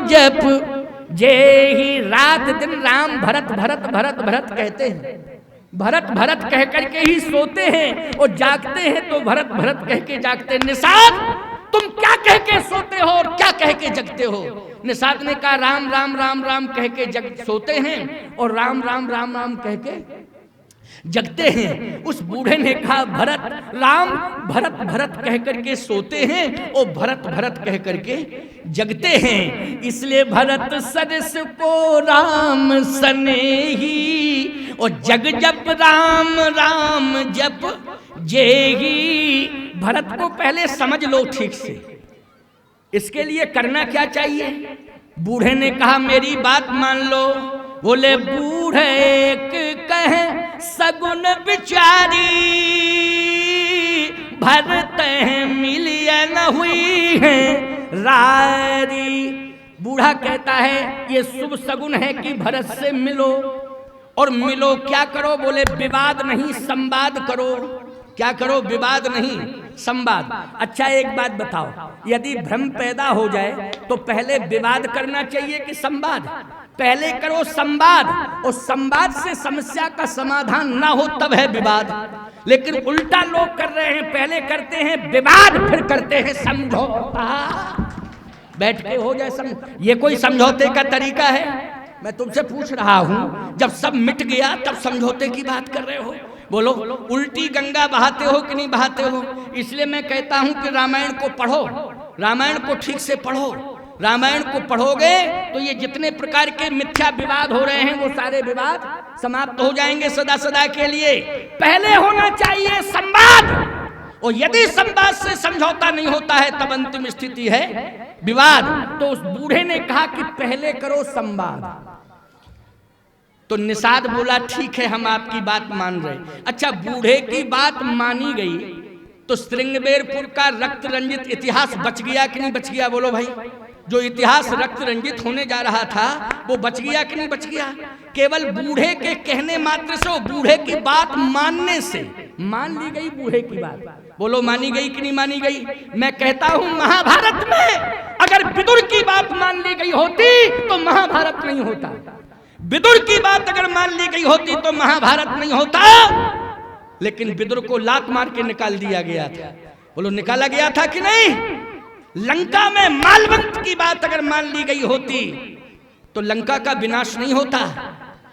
जप जे ही। रात दिन राम भरत भरत भरत भरत कहते हैं, भरत भरत कह करके ही सोते हैं और जागते हैं तो भरत भरत कह के जागते हैं। निषाद तुम क्या कह के सोते हो और क्या कह के जगते हो? निषाद ने कहा राम राम राम राम कह के जग सोते हैं और राम राम राम राम कह के जगते हैं। उस बूढ़े ने कहा भरत राम भरत भरत कह करके सोते हैं और भरत भरत कह करके जगते हैं। इसलिए भरत सरस को राम सनेही और जग जप राम राम जप जेही। भरत को पहले समझ लो ठीक से, इसके लिए करना क्या चाहिए? बूढ़े ने कहा मेरी बात मान लो। बोले बूढ़े एक कहे सगुन बिचारी, भरत है मिलिया न हुई है रारी। बूढ़ा कहता है ये शुभ सगुन है कि भरत से मिलो, और मिलो क्या करो? बोले विवाद नहीं संवाद करो। क्या करो? विवाद नहीं संवाद। अच्छा एक बात बताओ, यदि भ्रम पैदा हो जाए तो पहले विवाद करना चाहिए कि संवाद? पहले करो संवाद, और संवाद से समस्या का समाधान ना हो तब है विवाद। लेकिन उल्टा लोग कर रहे हैं, पहले करते हैं विवाद फिर करते हैं समझौता। बैठ के हो जाए ये कोई समझौते का तरीका है? मैं तुमसे पूछ रहा हूं, जब सब मिट गया तब समझौते की बात कर रहे हो? बोलो उल्टी गंगा बहाते हो कि नहीं बहाते हो? इसलिए मैं कहता हूं कि रामायण को पढ़ो, रामायण को ठीक से पढ़ो। रामायण को पढ़ोगे तो ये जितने प्रकार के मिथ्या विवाद हो रहे हैं वो सारे विवाद समाप्त हो जाएंगे सदा सदा के लिए। पहले होना चाहिए संवाद, और यदि संवाद से समझौता नहीं होता है तब अंतिम स्थिति है विवाद। तो उस बूढ़े ने कहा कि पहले करो संवाद। तो निषाद बोला ठीक है हम आपकी बात मान रहे। अच्छा बूढ़े की बात मानी गई तो श्रृंगबेरपुर का रक्त रंजित इतिहास बच गया कि नहीं बच गया? बोलो भाई, जो इतिहास रक्त रंजित होने जा रहा था वो बच गया कि नहीं बच गया? केवल बूढ़े के कहने मात्र से, वो बूढ़े की बात मानने से मान ली गई बूढ़े की बात। बोलो मानी गई कि नहीं मानी गई? मैं कहता हूं महाभारत में अगर विदुर की बात मान ली गई होती तो महाभारत नहीं होता। विदुर की बात अगर मान ली गई होती तो महाभारत नहीं होता। लेकिन विदुर को लात मार के निकाल दिया गया था। बोलो निकाला गया था कि नहीं? लंका में मालवंत की बात अगर मान ली गई होती तो लंका का विनाश नहीं होता।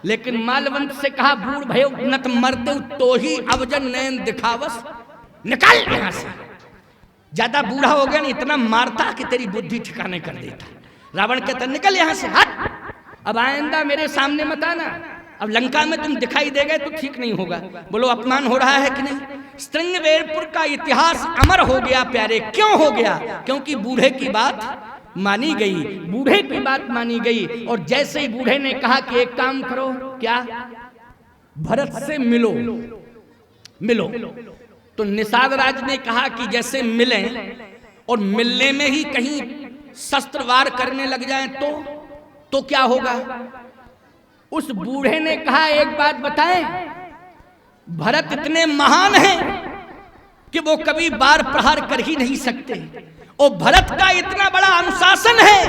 लेकिन मालवंत से कहा बूढ़ भयो नत मरते तो ही अवजन नयन दिखावस, निकाल यहां से। ज्यादा बूढ़ा हो गया नहीं, इतना मारता कि तेरी बुद्धि ठिकाने कर देता। रावण कहता निकल यहां से, हट, अब आइंदा मेरे सामने मत आना। अब लंका में तुम दिखाई दे गए तो ठीक नहीं होगा। बोलो अपमान हो रहा है कि नहीं? श्रृंगबेरपुर का इतिहास अमर हो गया प्यारे। क्यों हो गया? क्योंकि बूढ़े की बात मानी गई, बूढ़े की बात मानी गई। और जैसे ही बूढ़े ने कहा कि एक काम करो, क्या? भरत से मिलो मिलो। तो निषाद राज ने कहा कि जैसे मिलें और मिलने में ही कहीं शस्त्र वार करने लग जाएं तो क्या होगा? उस बूढ़े ने कहा एक बात बताएं, भरत इतने महान हैं कि वो कभी बार प्रहार कर ही नहीं सकते। और भरत का इतना बड़ा अनुशासन है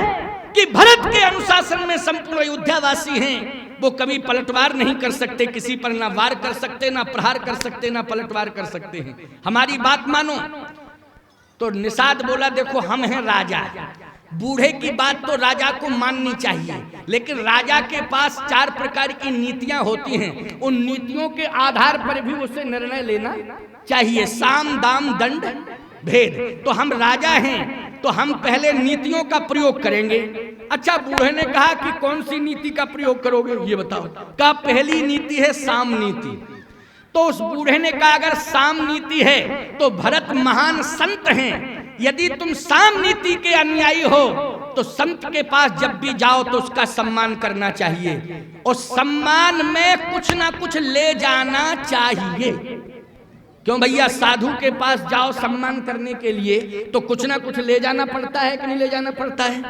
कि भरत के अनुशासन में संपूर्ण अयोध्यावासी हैं, वो कभी पलटवार नहीं कर सकते, किसी पर ना वार कर सकते, ना प्रहार कर सकते, ना पलटवार कर सकते हैं। हमारी बात मानो। तो निषाद बोला देखो हम हैं राजा, बूढ़े की बात तो राजा को माननी चाहिए, लेकिन राजा के पास 4 प्रकार की नीतियां होती हैं। उन नीतियों के आधार पर भी उसे निर्णय लेना चाहिए। साम दाम दंड भेद। तो हम राजा हैं तो हम पहले नीतियों का प्रयोग करेंगे। अच्छा बूढ़े ने कहा कि कौन सी नीति का प्रयोग करोगे ये बताओ? कहा पहली नीति है साम नीति। तो उस बूढ़े ने कहा अगर साम नीति है तो भरत महान संत हैं, यदि तुम साम नीति के अनुयायी हो तो संत के पास जब भी जाओ तो उसका सम्मान करना चाहिए, और सम्मान में कुछ ना कुछ ले जाना चाहिए। क्यों भैया? साधु के पास जाओ सम्मान करने के लिए तो कुछ ना कुछ ले जाना पड़ता है कि नहीं ले जाना पड़ता है?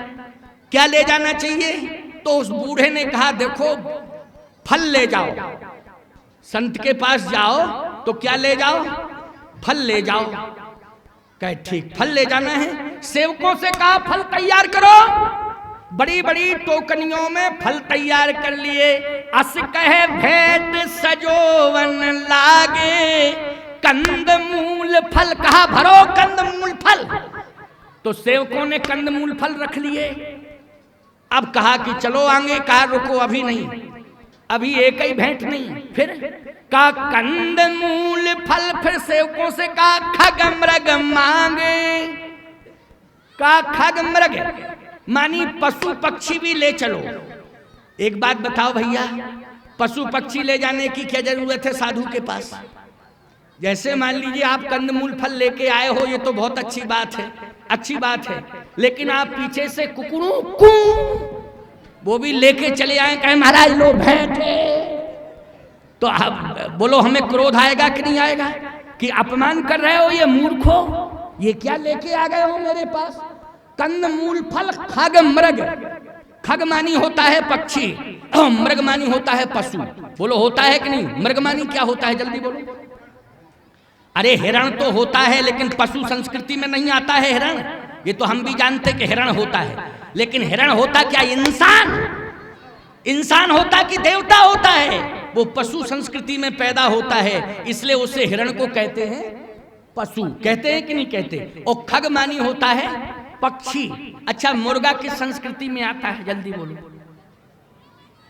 क्या ले जाना चाहिए? तो उस बूढ़े ने कहा देखो फल ले जाओ। संत के पास जाओ तो क्या ले जाओ? फल ले जाओ। कहे ठीक फल ले जाना है। सेवकों से कहा फल तैयार करो। बड़ी बड़ी टोकनियों में फल तैयार कर लिए। अस कहे भेंट सजोवन लागे, कंद मूल फल कहा भरो कंद मूल फल। तो सेवकों ने कंद मूल फल रख लिए। अब कहा कि चलो आगे, कहा रुको अभी नहीं, अभी एक ही भेंट नहीं। फिर का कंद मूल फल, फिर सेवकों से कहा खग मृग मांगे। का खग मृग मानी पशु पक्षी भी ले चलो। एक बात बताओ भैया, पशु पक्षी ले जाने की क्या जरूरत है साधु के पास? जैसे मान लीजिए आप कंदमूल फल लेके आए हो, ये तो बहुत अच्छी बात है, अच्छी बात है, लेकिन आप पीछे से कुकड़ू कू वो भी लेके चले आए, कहे महाराज लो भेंट है, तो आप बोलो हमें क्रोध आएगा कि नहीं आएगा कि अपमान कर रहे हो, ये मूर्खो, ये क्या लेके आ गए हो मेरे पास? कंदमूल फल खग मृग, खग मानी होता है पक्षी, मृग मानी होता है पशु। बोलो होता है कि नहीं? मृग मानी क्या होता है जल्दी बोलो। अरे हिरण तो होता है, लेकिन पशु संस्कृति में नहीं आता है हिरण। ये तो हम भी जानते कि हिरण होता है, लेकिन हिरण होता क्या इंसान? इंसान होता कि देवता होता है? वो पशु संस्कृति में पैदा होता है, इसलिए उसे हिरण को कहते हैं पशु। कहते हैं कि नहीं कहते? और खग मानी होता है पक्षी। अच्छा मुर्गा किस संस्कृति में आता है जल्दी बोलो।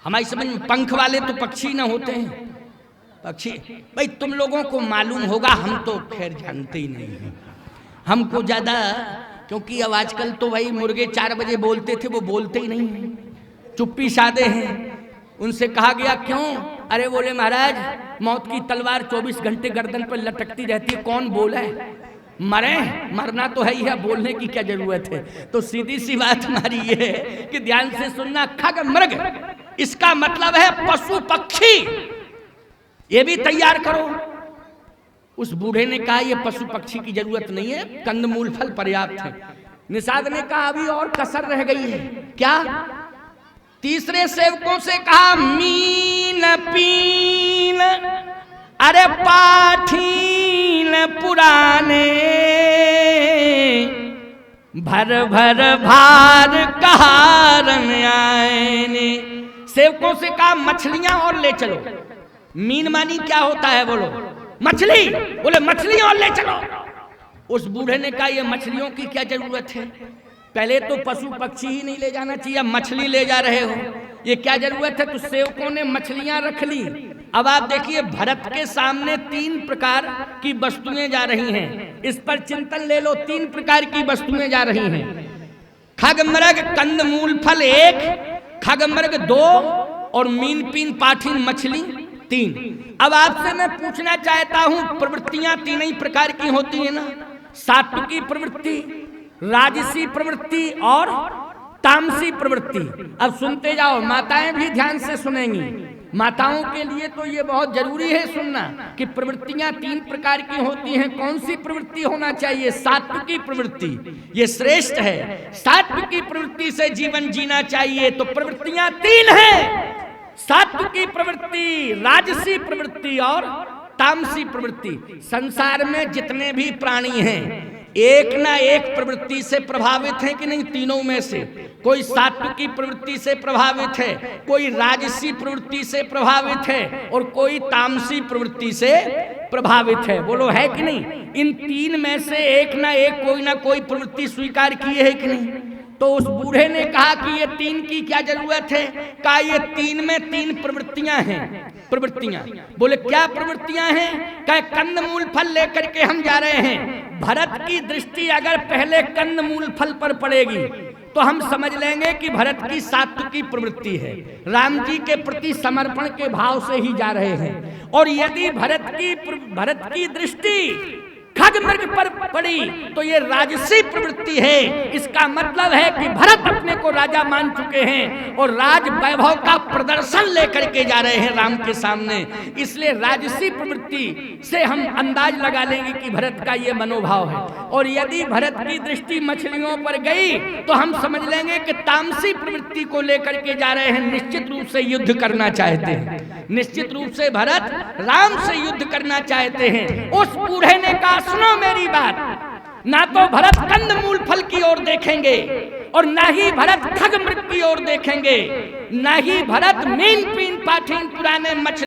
हमारी समझ में पंख वाले तो पक्षी ना होते हैं, पक्षी भाई तुम लोगों को मालूम होगा, हम तो खैर जानते ही नहीं हैं हमको ज्यादा, क्योंकि अब आजकल तो भाई मुर्गे 4 बजे बोलते थे, वो बोलते ही नहीं हैं, चुप्पी साधे हैं। उनसे कहा गया क्यों? अरे बोले महाराज मौत की तलवार 24 घंटे गर्दन पर लटकती रहती है, कौन बोला है? मरे, मरना तो है ही है, बोलने की क्या जरूरत है? तो सीधी सी बात हमारी ये है कि ध्यान से सुनना, खग मृग इसका मतलब है पशु पक्षी, ये भी तैयार करो। उस बूढ़े ने कहा ये पशु पक्षी की जरूरत नहीं है, कंदमूल फल पर्याप्त है। निषाद ने कहा अभी और कसर रह गई है। क्या? तीसरे सेवकों से कहा मीन पीन, अरे पाठीन पुराने, भर भर भार कहारन आए। सेवकों से कहा मछलियां और ले चलो। मीन मानी क्या होता है बोलो? मछली। बोले मछली और ले चलो। उस बूढ़े ने कहा ये मछलियों की क्या जरूरत है? पहले तो पशु पक्षी ही नहीं ले जाना चाहिए, मछली ले जा रहे हो, ये क्या जरूरत है? तो सेवकों ने मछलियां रख ली। अब आप देखिए भरत के सामने 3 प्रकार की वस्तुएं जा रही हैं, इस पर चिंतन ले लो। 3 प्रकार की वस्तुएं जा रही हैं। खग मृग कंदमूल फल 1, खग मृग 2 और मीन पीन पाठीन मछली 3। अब आपसे मैं पूछना चाहता हूं, प्रवृत्तियां 3 ही प्रकार की होती है ना? सात्विकी प्रवृत्ति, राजसी प्रवृत्ति और तामसी प्रवृत्ति। अब सुनते जाओ, माताएं भी ध्यान से सुनेंगी। माताओं के लिए तो ये बहुत जरूरी है सुनना कि प्रवृत्तियां 3 प्रकार की होती हैं। कौन सी प्रवृत्ति होना चाहिए? सात्विकी प्रवृत्ति, ये श्रेष्ठ है। सात्विकी प्रवृत्ति से जीवन जीना चाहिए। तो प्रवृत्तियां 3 हैं, सात्विकी प्रवृत्ति, राजसी प्रवृत्ति और तामसी प्रवृत्ति। संसार में जितने भी प्राणी हैं एक ना एक प्रवृत्ति से प्रभावित है कि नहीं? तीनों में से कोई सात्विकी प्रवृत्ति से प्रभावित है, कोई राजसी प्रवृत्ति से प्रभावित है और कोई तामसी प्रवृत्ति से प्रभावित है। बोलो है कि नहीं? इन 3 में से एक ना कोई प्रवृत्ति स्वीकार की है कि नहीं? तो उस बूढ़े ने कहा कि ये 3 की क्या जरूरत है? कहा ये 3 में 3 प्रवृत्तियां हैं। प्रवृत्तियां, बोले क्या प्रवृत्तियां हैं? कहे कंदमूल फल लेकर के हम जा रहे हैं। भरत की दृष्टि अगर पहले कंदमूल फल पर पड़ेगी तो हम समझ लेंगे कि भरत की सात्विकी प्रवृत्ति है, राम जी के प्रति समर्पण के भाव से ही जा रहे हैं। और यदि भरत की दृष्टि खग मृग पर पड़ी तो ये राजसी प्रवृत्ति है। इसका मतलब है कि भरत अपने को राजा मान चुके हैं और राज वैभव का प्रदर्शन लेकर के जा रहे हैं राम के सामने। इसलिए राजसी प्रवृत्ति से हम अंदाज लगा लेंगे कि भरत का ये मनोभाव है। और यदि भरत की दृष्टि मछलियों पर गई तो हम समझ लेंगे कि तामसी प्रवृत्ति को लेकर के जा रहे हैं, निश्चित रूप से युद्ध करना चाहते हैं। निश्चित रूप से भरत राम से युद्ध करना चाहते हैं। उस बूढ़े ने कहा सुनो मेरी बात, ना तो भरत कंदमूल फल की ओर देखेंगे और ना ही भरत खग मृग की ओर देखेंगे, ना ही भरत मीन पीन पाठीन पुराने मछली